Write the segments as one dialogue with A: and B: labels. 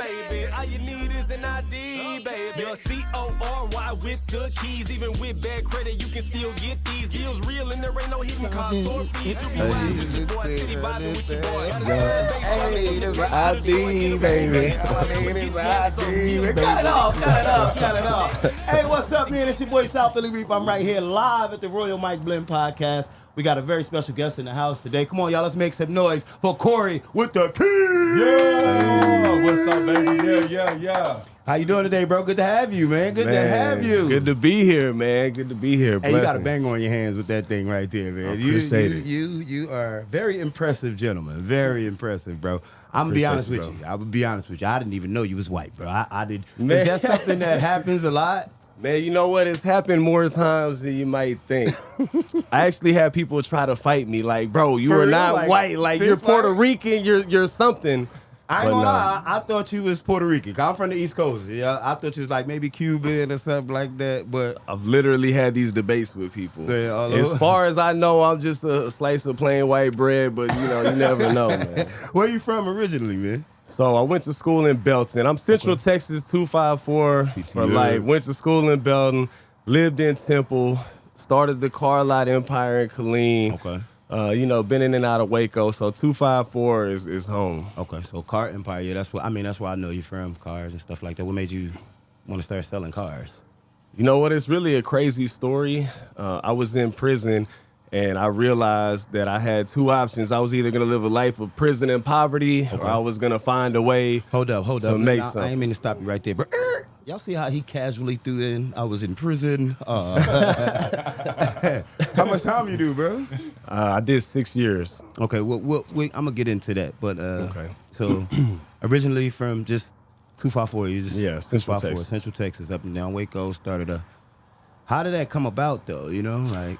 A: baby. All you need is an ID, baby. Your CORY with the keys. Even with bad credit, you can still get these deals real, and there ain't no hidden cost or fees. You be riding with your boy, city vibing with your boy.
B: Hey, there's an ID, baby. There's an ID. Cut it off. Hey, what's up, man? It's your boy South Philly Reap. I'm right here live at the Royal Mike Blend Podcast. We got a very special guest in the house today. Come on, y'all, let's make some noise for Corey with the keys.
C: Yeah, what's up, baby? Yeah.
B: How you doing today, bro? Good to have you, man. Good to have you.
D: Good to be here, man. Good to be here.
B: Hey, you got a bang on your hands with that thing right there, man.
D: Appreciate it.
B: You are very impressive, gentleman. Very impressive, bro. I'm gonna be honest with you. I would be honest with you. I didn't even know you was white, bro. I did.
D: Man.
B: Is that something that happens a lot?
D: Man, you know what? It's happened more times than you might think. I actually had people try to fight me, like, bro, you are not white. Like, you're Puerto Rican. You're something.
B: I ain't gonna lie, I thought you was Puerto Rican. I'm from the East Coast. Yeah, I thought you was like maybe Cuban or something like that. But
D: I've literally had these debates with people.
B: Yeah,
D: as far as I know, I'm just a slice of plain white bread. But you never know, man.
B: Where you from originally, man?
D: So I went to school in Belton. I'm Central Texas 254 for life. Went to school in Belton, lived in Temple, started the car lot empire in Killeen.
B: Okay.
D: Been in and out of Waco, so 254 is home.
B: Okay, so car empire, yeah, that's where I know you from, cars and stuff like that. What made you want to start selling cars?
D: You know what? It's really a crazy story. I was in prison, and I realized that I had two options. I was either going to live a life of prison and poverty, or I was going to find a way
B: Hold up.
D: to make something.
B: I ain't mean to stop you right there, but y'all see how he casually threw in, I was in prison. How much time you do, bro?
D: I did 6 years.
B: Okay, well, I'm going to get into that. But
D: Okay.
B: So originally from just 254, you just
D: Central
B: 254,
D: Texas.
B: Central Texas, up and down Waco, started a. How did that come about, though?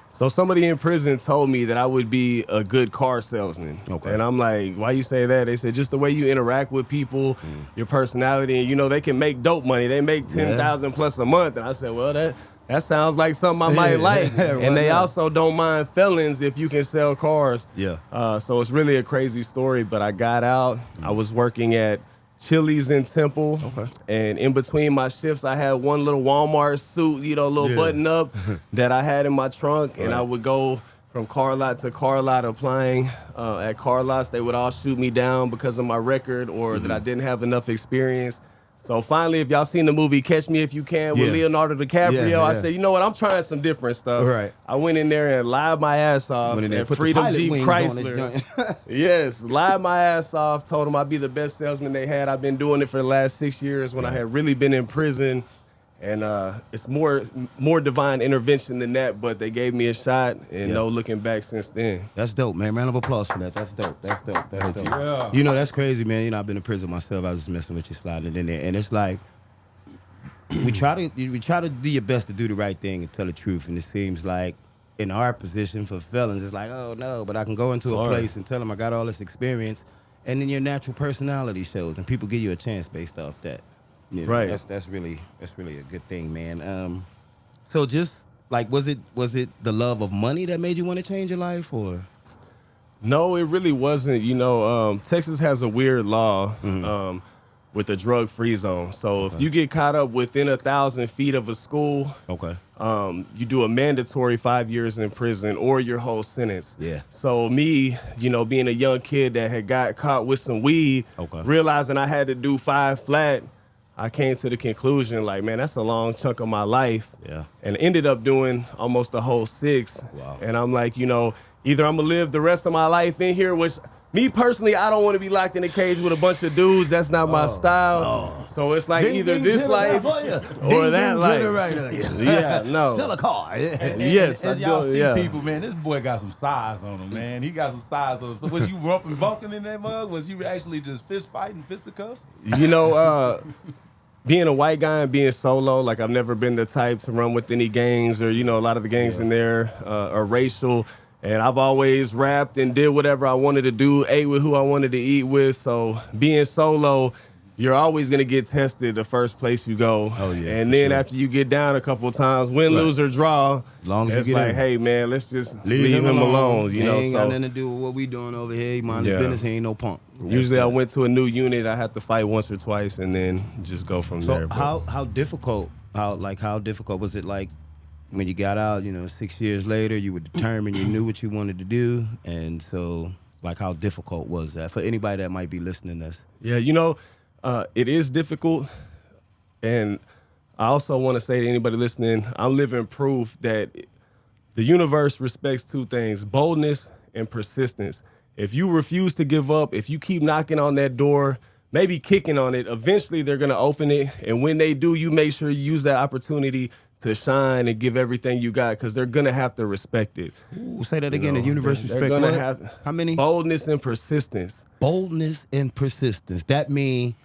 D: So somebody in prison told me that I would be a good car salesman.
B: Okay.
D: And I'm like, why you say that? They said, just the way you interact with people, your personality, and they can make dope money. They make $10,000 plus a month. And I said, well, that sounds like something I might like. And they also don't mind felons if you can sell cars.
B: Yeah.
D: So it's really a crazy story, but I got out. I was working at Chili's in Temple.
B: Okay.
D: And in between my shifts, I had one little Walmart suit, little button up that I had in my trunk. And I would go from car lot to car lot applying at car lots. They would all shoot me down because of my record or that I didn't have enough experience. So finally, if y'all seen the movie Catch Me If You Can with Leonardo DiCaprio, I said, you know what, I'm trying some different stuff.
B: Right.
D: I went in there and lied my ass off at Freedom Jeep Chrysler. Yes, lied my ass off, told them I'd be the best salesman they had. I've been doing it for the last 6 years when I had really been in prison. And it's more divine intervention than that, but they gave me a shot and no looking back since then.
B: That's dope, man. Round of applause for that. That's dope.
C: Yeah.
B: That's crazy, man. I've been in prison myself. I was just messing with you, sliding in there. And it's like, we try to do your best to do the right thing and tell the truth. And it seems like in our position for felons, it's like, oh, no, but I can go into a place and tell them I got all this experience. And then your natural personality shows, and people give you a chance based off that. Yeah,
D: right.
B: That's really a good thing, man. So just like, was it the love of money that made you want to change your life, or?
D: No, it really wasn't. Texas has a weird law with the drug-free zone. So if you get caught up within 1,000 feet of a school, you do a mandatory 5 years in prison or your whole sentence.
B: Yeah.
D: So me, being a young kid that had got caught with some weed, realizing I had to do 5 flat, I came to the conclusion, like, man, that's a long chunk of my life.
B: Yeah.
D: And ended up doing almost a whole 6.
B: Wow.
D: And I'm like, either I'm going to live the rest of my life in here, which me personally, I don't want to be locked in a cage with a bunch of dudes. That's not my style. So it's like either this life or that life. Yeah, no.
B: Sell a car.
D: Yes.
C: As y'all see people, man, this boy got some size on him, man. He got some size on him. So was you rumping, bunking in that mug? Was you actually just fist fighting, fisticuffs?
D: Being a white guy and being solo, like I've never been the type to run with any gangs or, a lot of the gangs in there are racial. And I've always rapped and did whatever I wanted to do, ate with who I wanted to eat with. So being solo, you're always going to get tested the first place you go.
B: Oh, yeah.
D: And then after you get down a couple of times, win, lose, or draw,
B: as long as
D: it's
B: you get
D: like,
B: in.
D: hey, man, let's just leave him alone.
B: He ain't got nothing to do with what we doing over here. He mind his business. He ain't no punk.
D: Usually I went to a new unit, I had to fight once or twice and then just go from there.
B: So how difficult was it, like, when you got out, 6 years later, you were determined, you knew what you wanted to do, and so, like, how difficult was that for anybody that might be listening to this?
D: Yeah, it is difficult, and I also want to say to anybody listening, I'm living proof that the universe respects two things: boldness and persistence. If you refuse to give up, if you keep knocking on that door, maybe kicking on it, eventually they're going to open it. And when they do, you make sure you use that opportunity to shine and give everything you got, because they're going to have to respect it.
B: Ooh, say that again. The universe respect
D: gonna
B: what?
D: have
B: How many?
D: Boldness and persistence.
B: Boldness and persistence. That mean,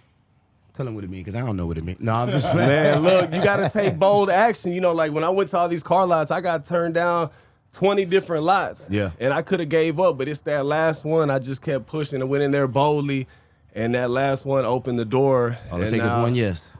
B: tell them what it means, because I don't know what it means. No, I'm just playing.
D: Man, look, you got to take bold action. Like when I went to all these car lots, I got turned down 20 different lots.
B: Yeah.
D: And I could have gave up, but it's that last one. I just kept pushing and went in there boldly. And that last one opened the door.
B: All it takes is one yes.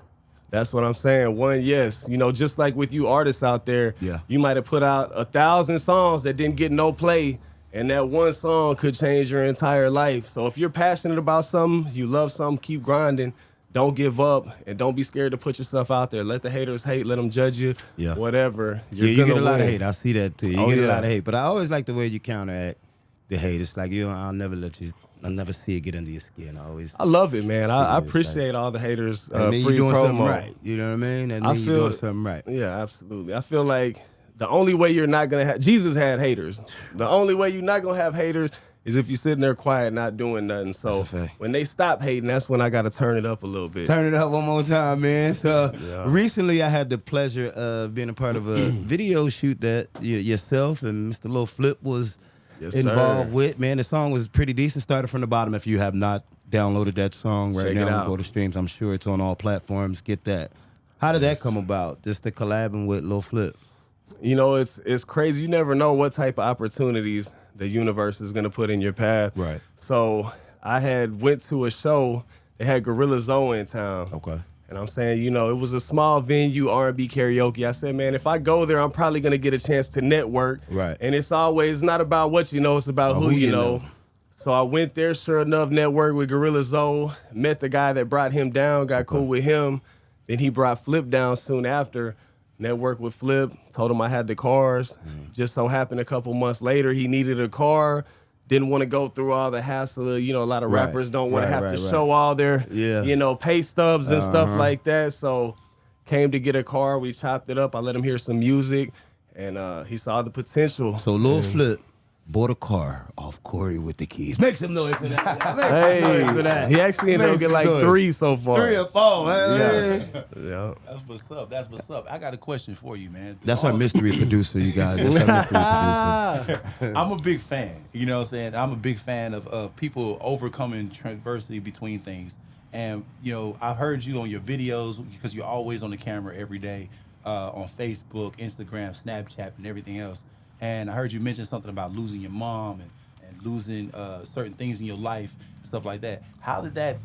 D: That's what I'm saying. One yes. Just like with you artists out there,
B: Yeah.
D: you might have put out 1,000 songs that didn't get no play, and that one song could change your entire life. So if you're passionate about something, you love something, keep grinding. Don't give up, and don't be scared to put yourself out there. Let the haters hate. Let them judge you.
B: Yeah.
D: Whatever.
B: You get a lot of hate. I see that too. You get a
D: yeah.
B: lot of hate. But I always like the way you counteract the hate. It's like, I'll never see it get under your skin.
D: I love it, man. I
B: Serious,
D: appreciate all the haters.
B: And then
D: free
B: you're doing
D: promo.
B: something right. You know what I mean? And then you're doing something right.
D: Yeah, absolutely. I feel like the only way you're not going to have... Jesus had haters. The only way you're not going to have haters is if you're sitting there quiet, not doing nothing. So
B: That's a fact.
D: when they stop hating, that's when I got to turn it up a little bit.
B: Turn it up one more time, man. So
D: Yeah.
B: recently I had the pleasure of being a part of a video shoot that yourself and Mr. Lil Flip was
D: Yes,
B: involved
D: sir.
B: with. Man, the song was pretty decent. Started from the bottom. If you have not downloaded that song right
D: Check it
B: now,
D: out.
B: go to streams. I'm sure it's on all platforms. Get that. How did that come about? Just the collabing with Lil Flip.
D: It's crazy. You never know what type of opportunities the universe is going to put in your path.
B: Right.
D: So I had went to a show. They had Gorilla Zoe in town.
B: Okay.
D: And I'm saying, it was a small venue, R&B karaoke. I said, man, if I go there, I'm probably going to get a chance to network.
B: Right.
D: And it's always not about what you know, it's about who you know. So I went there, sure enough, networked with Gorilla Zoe, met the guy that brought him down, got cool with him. Then he brought Flip down soon after, networked with Flip, told him I had the cars. Just so happened a couple months later, he needed a car. Didn't want to go through all the hassle. A lot of
B: Right.
D: rappers don't want to
B: Right,
D: have to
B: right.
D: show all their,
B: Yeah.
D: pay stubs and stuff like that. So came to get a car. We chopped it up. I let him hear some music, and he saw the potential.
B: So Lil Flip bought a car off Corey with the keys. Make some noise for that. Make some
D: Hey,
B: noise for that.
D: he actually ended up
B: Make
D: getting
B: some
D: like
B: noise.
D: 3 so far.
B: 3 or 4.
D: Yeah. Yeah.
C: That's what's up. That's what's up. I got a question for you, man.
B: That's our mystery producer, you guys. That's our mystery producer.
C: I'm a big fan. You know what I'm saying? I'm a big fan of people overcoming adversity between things. And, I've heard you on your videos, because you're always on the camera every day, on Facebook, Instagram, Snapchat, and everything else. And I heard you mention something about losing your mom and losing certain things in your life and stuff like that. How did that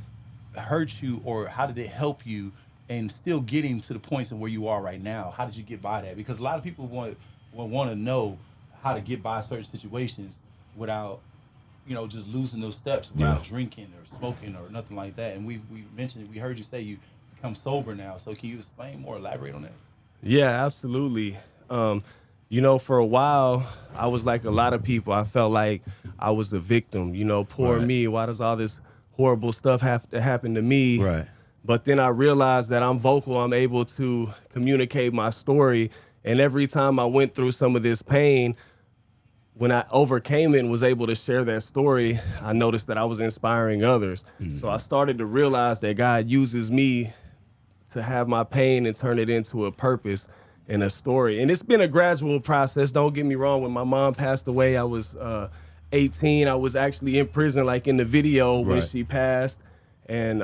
C: hurt you, or how did it help you in still getting to the points of where you are right now? How did you get by that? Because a lot of people want to know how to get by certain situations without, just losing those steps, without drinking or smoking or nothing like that. And we heard you say you become sober now. So can you explain more, elaborate on that?
D: Yeah, absolutely. For a while, I was like a lot of people. I felt like I was a victim. Poor
B: Right.
D: me. Why does all this horrible stuff have to happen to me?
B: Right.
D: But then I realized that I'm vocal. I'm able to communicate my story. And every time I went through some of this pain, when I overcame it and was able to share that story, I noticed that I was inspiring others. So I started to realize that God uses me to have my pain and turn it into a purpose and a story. And it's been a gradual process. Don't get me wrong. When my mom passed away, I was 18. I was actually in prison, like in the video when
B: Right.
D: she passed. And,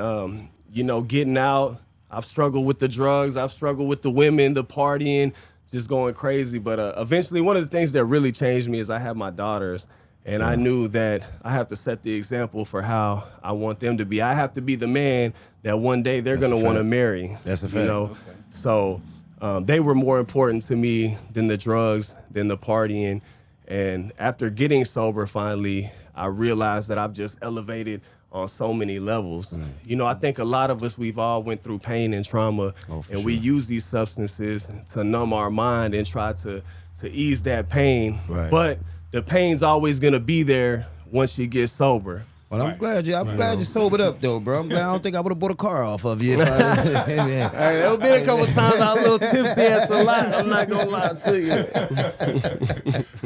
D: getting out, I've struggled with the drugs. I've struggled with the women, the partying, just going crazy. But eventually, one of the things that really changed me is I have my daughters. And I knew that I have to set the example for how I want them to be. I have to be the man that one day they're
B: That's
D: going
B: a
D: to want to
B: fact.
D: marry.
B: That's a fact.
D: So they were more important to me than the drugs, than the partying. And after getting sober finally, I realized that I've just elevated on so many levels. You know, I think a lot of us, we've all went through pain and trauma, and we use these substances to numb our mind and try to ease that pain.
B: Right.
D: But the pain's always gonna be there once you get sober.
B: Well, I'm glad you sobered up though, bro. I'm glad. I don't think I would have bought a car off of you. There
D: have been a couple times I was a little tipsy at the lot. I'm not gonna lie to you.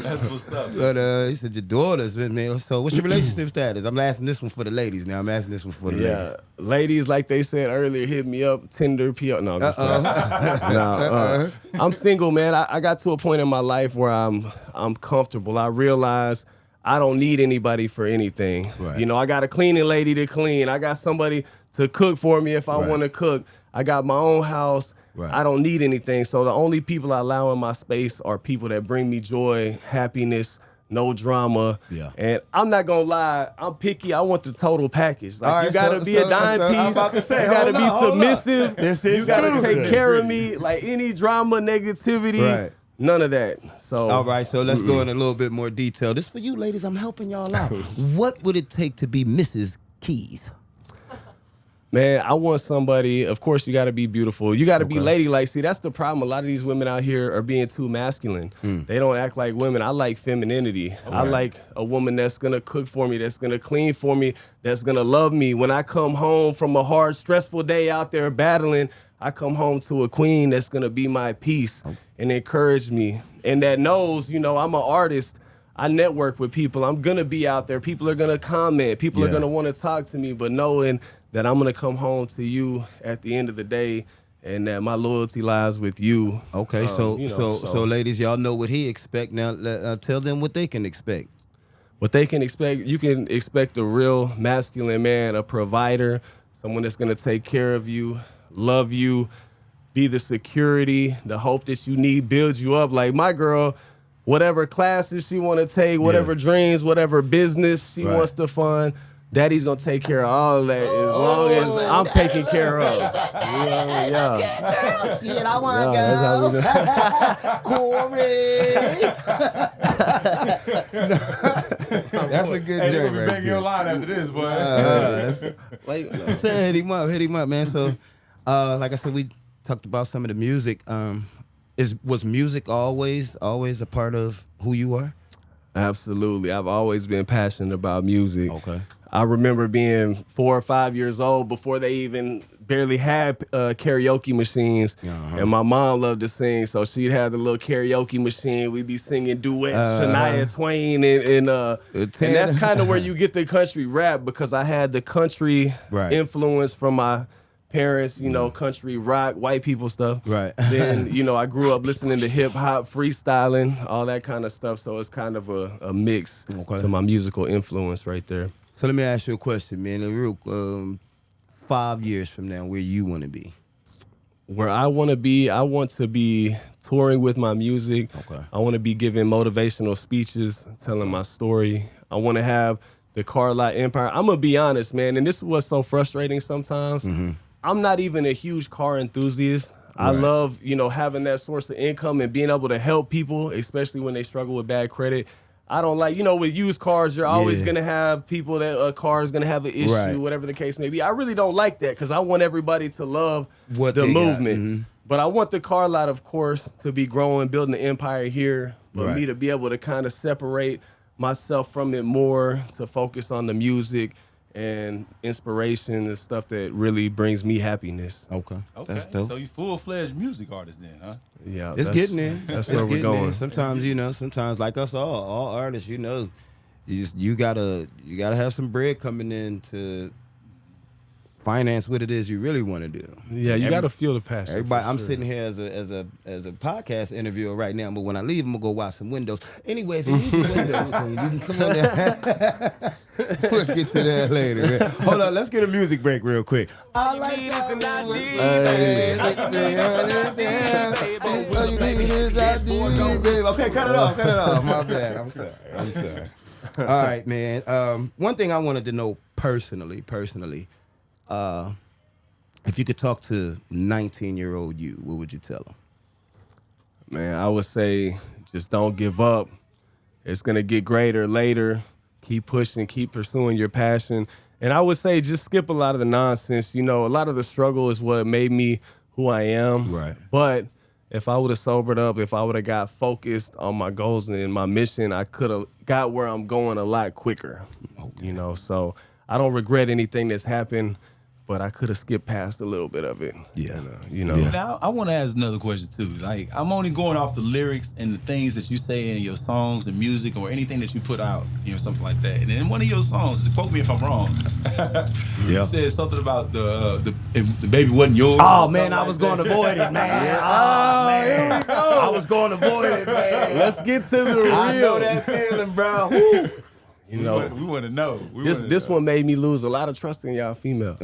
C: That's what's up.
B: But he said your daughters, man. So what's your relationship status? I'm asking this one for the ladies now. I'm asking this one for the ladies.
D: Ladies, like they said earlier, hit me up, Tinder, PO. No, I'm just no, I'm single, man. I got to a point in my life where I'm comfortable. I realize I don't need anybody for anything.
B: Right.
D: You know, I got a cleaning lady to clean. I got somebody to cook for me if I want to cook. I got my own house.
B: Right.
D: I don't need anything. So the only people I allow in my space are people that bring me joy, happiness, no drama.
B: Yeah.
D: And I'm not gonna lie, I'm picky. I want the total package. Like,
B: All right,
D: you gotta be a dime piece.
B: I'm about to say,
D: you gotta
B: hold
D: be
B: on.
D: submissive.
B: This is
D: you gotta
B: exclusive.
D: take care of me. Like, any drama, negativity,
B: Right.
D: none of that. So
B: All right, so let's go in a little bit more detail. This for you, ladies. I'm helping y'all out. What would it take to be Mrs. Keys?
D: man, I want somebody, of course, you got to be beautiful. You got to be ladylike. See, that's the problem. A lot of these women out here are being too masculine. They don't act like women. I like femininity. I like a woman that's going to cook for me, that's going to clean for me, that's going to love me. When I come home from a hard, stressful day out there battling, I come home to a queen that's going to be my peace and encourage me. And that knows, you know, I'm an artist. I network with people. I'm going to be out there. People are going to comment. People are going to want to talk to me. But knowing that I'm going to come home to you at the end of the day and that my loyalty lies with you.
B: Okay, so ladies, y'all know what he expect. Now tell them what they can expect.
D: What they can expect, you can expect a real masculine man, a provider, someone that's going to take care of you, love you, be the security, the hope that you need, build you up. Like my girl, whatever classes she want to take, whatever dreams, whatever business she wants to fund, Daddy's going to take care of all of that as long as I'm taking care of.
B: Girl, shit, I want to go. Corey. That's a good joke right
C: Bang your line after this, boy.
B: Hit him up, man. So, like I said, we talked about some of the music. Was music always a part of who you are?
D: Absolutely. I've always been passionate about music.
B: Okay.
D: I remember being 4 or 5 years old before they even barely had karaoke machines. And my mom loved to sing, so she'd have the little karaoke machine. We'd be singing duets, Shania Twain, and that's kind of where you get the country rap, because I had the country influence from my parents, you know, country rock, white people stuff.
B: Right.
D: Then, you know, I grew up listening to hip hop, freestyling, all that kind of stuff. So it's kind of a mix to my musical influence right there.
B: So let me ask you a question, man. A real 5 years from now, where you want to be?
D: Where I want to be touring with my music.
B: Okay. I
D: want to be giving motivational speeches, telling my story. I want to have the car lot empire. I'm going to be honest, man, and this is what's so frustrating sometimes. I'm not even a huge car enthusiast. I love, you know, having that source of income and being able to help people, especially when they struggle with bad credit. I don't like, you know, with used cars, you're always going to have people that a car is going to have an issue, whatever the case may be. I really don't like that, because I want everybody to love the movement. But I want the car lot, of course, to be growing, building an empire here, but me to be able to kind of separate myself from it more, to focus on the music and inspiration and stuff that really brings me happiness.
B: Okay. That's dope.
C: So you full-fledged music artist then, huh?
D: Yeah,
B: it's getting there.
D: That's where we're going.
B: Sometimes, you know, like us all artists, you know, you gotta have some bread coming in to finance what it is you really want to do.
D: Yeah, you got to feel the passion.
B: Everybody, I'm sitting here as a podcast interviewer right now, but when I leave, I'm gonna go watch some windows. Anyway, if you need your windows clean, you can come on there. We'll get to that later, man. Hold on, let's get a music break real quick.
A: All you need is an ID,
B: baby. Okay, cut it off. My bad. I'm sorry. All right, man. One thing I wanted to know personally, if you could talk to 19-year-old you, what would you tell him?
D: Man, I would say just don't give up. It's going to get greater later. Keep pushing, keep pursuing your passion. And I would say just skip a lot of the nonsense. You know, a lot of the struggle is what made me who I am.
B: Right.
D: But if I would have sobered up, if I would have got focused on my goals and my mission, I could have got where I'm going a lot quicker. Okay. You know, so I don't regret anything that's happened, but I could have skipped past a little bit of it.
B: Yeah.
D: You know.
C: Now, I want to ask another question too. Like, I'm only going off the lyrics and the things that you say in your songs and music or anything that you put out, you know, something like that. And in one of your songs, quote me if I'm wrong, you said something about if the baby wasn't yours.
B: Oh man, I was going to avoid it, man. Oh man, here we go. I was going to avoid it, man.
D: Let's get to the real.
B: I know that feeling, bro. Woo.
D: You know,
C: we want to know.
D: This one made me lose a lot of trust in y'all female.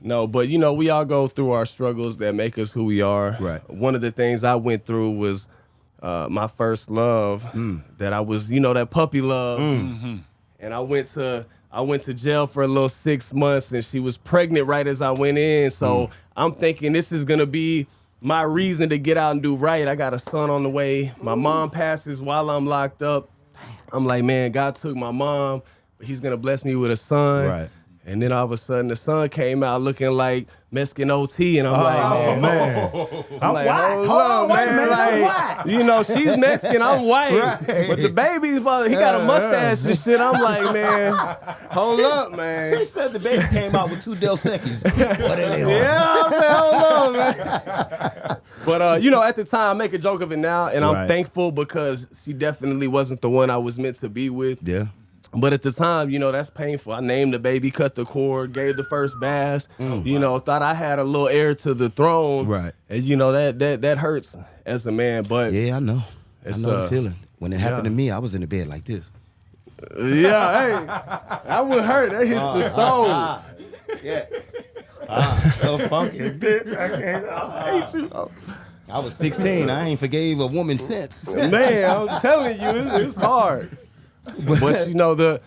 D: No, but you know, we all go through our struggles that make us who we are.
B: Right.
D: One of the things I went through was my first love. That I was, you know, that puppy love. And I went to jail for a little 6 months, and she was pregnant right as I went in. So I'm thinking this is gonna be my reason to get out and do right. I got a son on the way. My mom passes while I'm locked up. I'm like, man, God took my mom, but he's gonna bless me with a son.
B: Right.
D: And then all of a sudden the son came out looking like Mexican OT, and I'm like, man. I'm like, hold on, man. Like, you know, she's Mexican, I'm white. Right. But the baby's father, he got a mustache and shit. I'm like, man, hold up, man.
B: He said the baby came out with 2 Del Secchi's.
D: Yeah, I'm saying, hold on, man. But, you know, at the time, I make a joke of it now, and I'm thankful because she definitely wasn't the one I was meant to be with.
B: Yeah.
D: But at the time, you know, that's painful. I named the baby, cut the cord, gave the first bass, you know, thought I had a little heir to the throne.
B: Right.
D: And, you know, that hurts as a man. But
B: yeah, I know. I know the feeling. When it happened to me, I was in the bed like this.
D: Yeah, hey, that would hurt. That hits the soul.
B: So funky. I hate you. I was 16. I ain't forgave a woman since.
D: Man, I'm telling you, it's hard. But you know,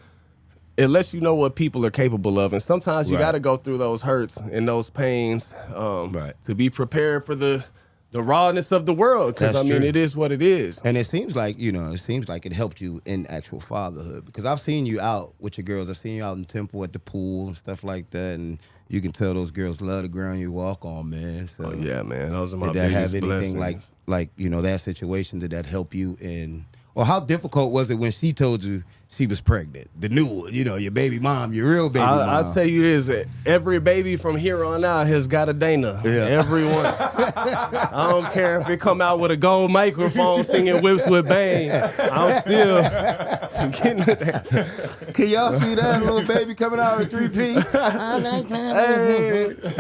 D: it lets you know what people are capable of, and sometimes you got to go through those hurts and those pains to be prepared for the rawness of the world. Because I mean, it is what it is.
B: And it seems like it helped you in actual fatherhood, because I've seen you out with your girls. I've seen you out in Temple at the pool and stuff like that, and you can tell those girls love the ground you walk on, man. So
D: yeah, man, those are my
B: biggest
D: biggest
B: blessings. Did that have anything like you know, that situation? Did that help you in? Or how difficult was it when she told you she was pregnant? The new one, you know, your baby mom, your real baby mom.
D: I'll tell you this, every baby from here on out has got a Dana. Yeah. Everyone. I don't care if it come out with a gold microphone singing Whips with Bang. I'm still getting to that.
B: Can y'all see that little baby coming out of a 3-piece? I like that.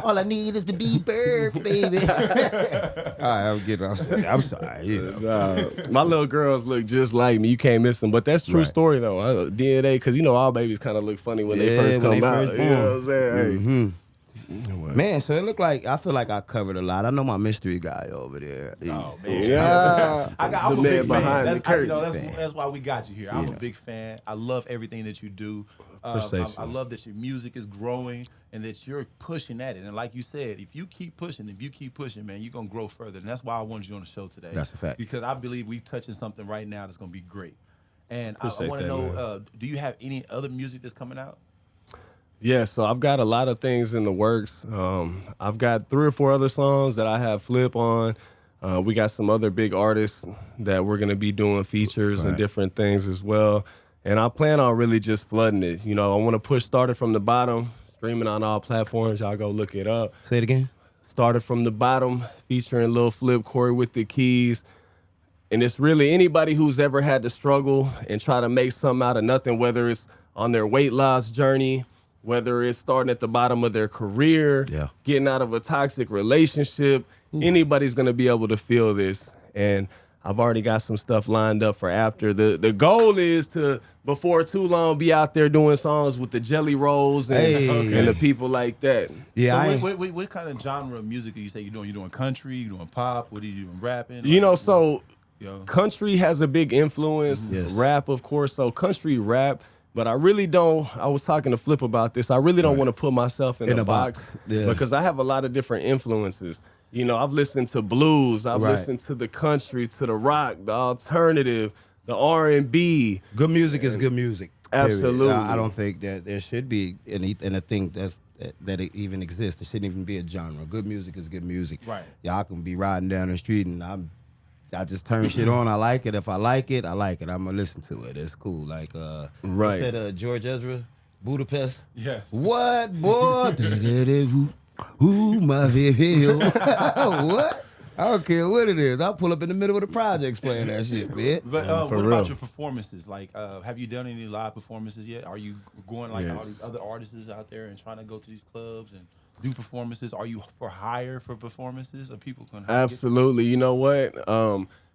B: All I need is the B-Bird, baby. All right, I'm sorry. You know.
D: My little girls look just like me. You can't miss them. But that's true story, though. DNA, because, you know, all babies kind of look funny when they first come out. You know what I'm saying?
B: Man, so it looked like, I feel like I covered a lot. I know my mystery guy over there.
C: Yeah. I'm
D: the
C: a
D: man
C: big
D: behind
C: fan.
D: the curtain.
C: That's why we got you here. I'm a big fan. I love everything that you do. I love that your music is growing and that you're pushing at it. And like you said, if you keep pushing, man, you're going to grow further. And that's why I wanted you on the show today.
B: That's a fact.
C: Because I believe we're touching something right now that's going to be great. And I want to
D: that,
C: know, do you have any other music that's coming out?
D: Yeah, so I've got a lot of things in the works. I've got 3 or 4 other songs that I have Flip on. We got some other big artists that we're going to be doing features and different things as well. And I plan on really just flooding it. You know, I want to push Started From the Bottom, streaming on all platforms. Y'all go look it up.
B: Say it again.
D: Started From the Bottom, featuring Lil Flip, Corey with the Keys. And it's really anybody who's ever had to struggle and try to make something out of nothing, whether it's on their weight loss journey, whether it's starting at the bottom of their career, getting out of a toxic relationship, anybody's going to be able to feel this. And I've already got some stuff lined up for after. The goal is to, before too long, be out there doing songs with the Jelly Rolls and the people like that.
C: Yeah. So what kind of genre of music do you say you're doing? You doing country? You doing pop? What are you doing? Rapping?
D: You know, so country has a big influence. Rap, of course. So country rap. But I really don't, I was talking to Flip about this, I really don't want to put myself in a box because I have a lot of different influences. You know, I've listened to blues, I've listened to the country, to the rock, the alternative, the R&B.
B: Good music is good music. Period.
D: Absolutely.
B: I don't think that there should be anything that it even exists. There shouldn't even be a genre. Good music is good music.
C: Right.
B: Y'all can be riding down the street and I just turn shit on. I like it. If I like it, I like it. I'm gonna listen to it. It's cool. Like
D: Right.
B: what's that George Ezra, Budapest?
C: Yes.
B: What boy? Ooh, my baby. What? I don't care what it is. I'll pull up in the middle of the projects playing that shit, man.
C: But
D: For
C: what
D: real.
C: about your performances? Like, have you done any live performances yet? Are you going like all these
D: Yes.
C: other artists out there and trying to go to these clubs and do performances? Are you for hire for performances? Are people going to
D: Absolutely. You know what?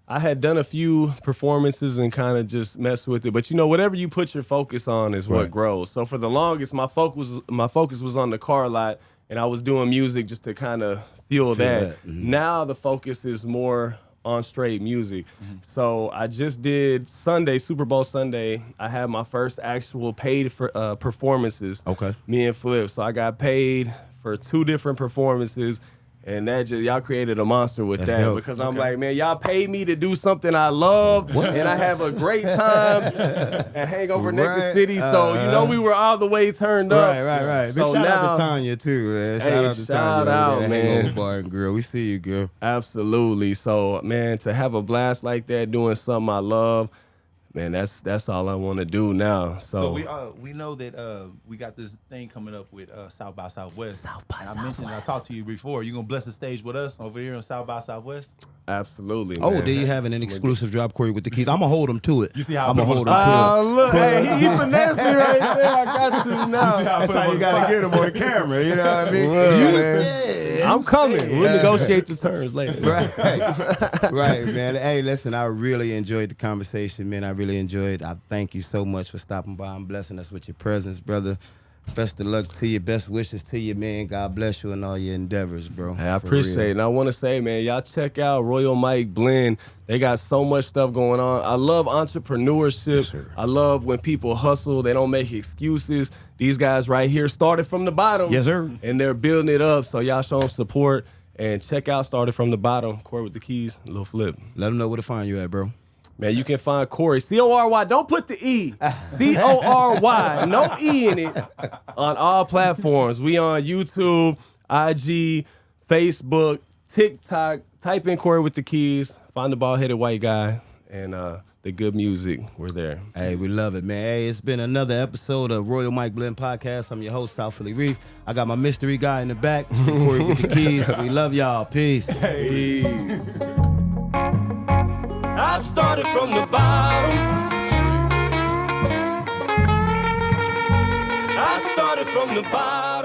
D: I had done a few performances and kind of just messed with it, but you know, whatever you put your focus on is what
B: Right.
D: grows. So for the longest, my focus was on the car lot, and I was doing music just to kind of fuel that.
B: Mm-hmm.
D: Now the focus is more on straight music. So I just did Sunday, Super Bowl Sunday. I had my first actual paid for performances.
B: Okay.
D: Me and Flip. So I got paid for 2 different performances. And that just, y'all created a monster with
B: That's
D: that
B: dope.
D: because I'm like, man, y'all paid me to do something I love and I have a great time at Hangover Naked
B: Right.
D: City. So, you know, we were all the way turned up.
B: Right. Big
D: So
B: shout out
D: now-
B: to Tanya too, man.
D: Hey,
B: Shout out to
D: shout
B: Tanya.
D: out,
B: over there at
D: man.
B: Hangover Bar and Grill. We see you, girl.
D: Absolutely. So, man, to have a blast like that, doing something I love, man, that's all I want to do now.
C: So we know that we got this thing coming up with South by Southwest. I mentioned, I talked to you before. You gonna bless the stage with us over here on South by Southwest?
D: Absolutely.
B: Oh,
D: man.
B: do you have an exclusive drop, Corey, with the keys? I'm gonna hold them to it.
C: You see how
B: I'm gonna
C: I
B: hold
C: put
B: them
C: him
B: to it.
D: Look, hey, he finessed me right there. I got to now.
B: That's how you gotta get them on the camera. You know what I mean?
D: Well,
B: You
D: man.
B: said.
D: I'm coming. We'll negotiate the terms later.
B: Right, man. Hey, listen, I really enjoyed the conversation, man. I really enjoyed it. I thank you so much for stopping by and blessing us with your presence, brother. Best of luck to you. Best wishes to you, man. God bless you in all your endeavors, bro.
D: Hey, I
B: For
D: appreciate
B: real.
D: it. And I want to say, man, y'all check out Royal Mike Blend. They got so much stuff going on. I love entrepreneurship.
B: Yes, sir.
D: I love when people hustle. They don't make excuses. These guys right here started from the bottom.
B: Yes, sir.
D: And they're building it up. So y'all show them support. And check out Started from the Bottom. Corey with the Keys, Lil Flip.
B: Let them know where to find you at, bro.
D: Man, you can find Corey, C-O-R-Y. Don't put the E. C-O-R-Y. No E in it. On all platforms. We on YouTube, IG, Facebook, TikTok. Type in Corey with the Keys. Find the bald-headed white guy. And the good music. We're there.
B: Hey, we love it, man. Hey, it's been another episode of Royal Mike Blend Podcast. I'm your host, South Philly Reef. I got my mystery guy in the back. It's Corey with the Keys. We love y'all. Peace.
D: Peace.
A: I started from the bottom. I started from the bottom.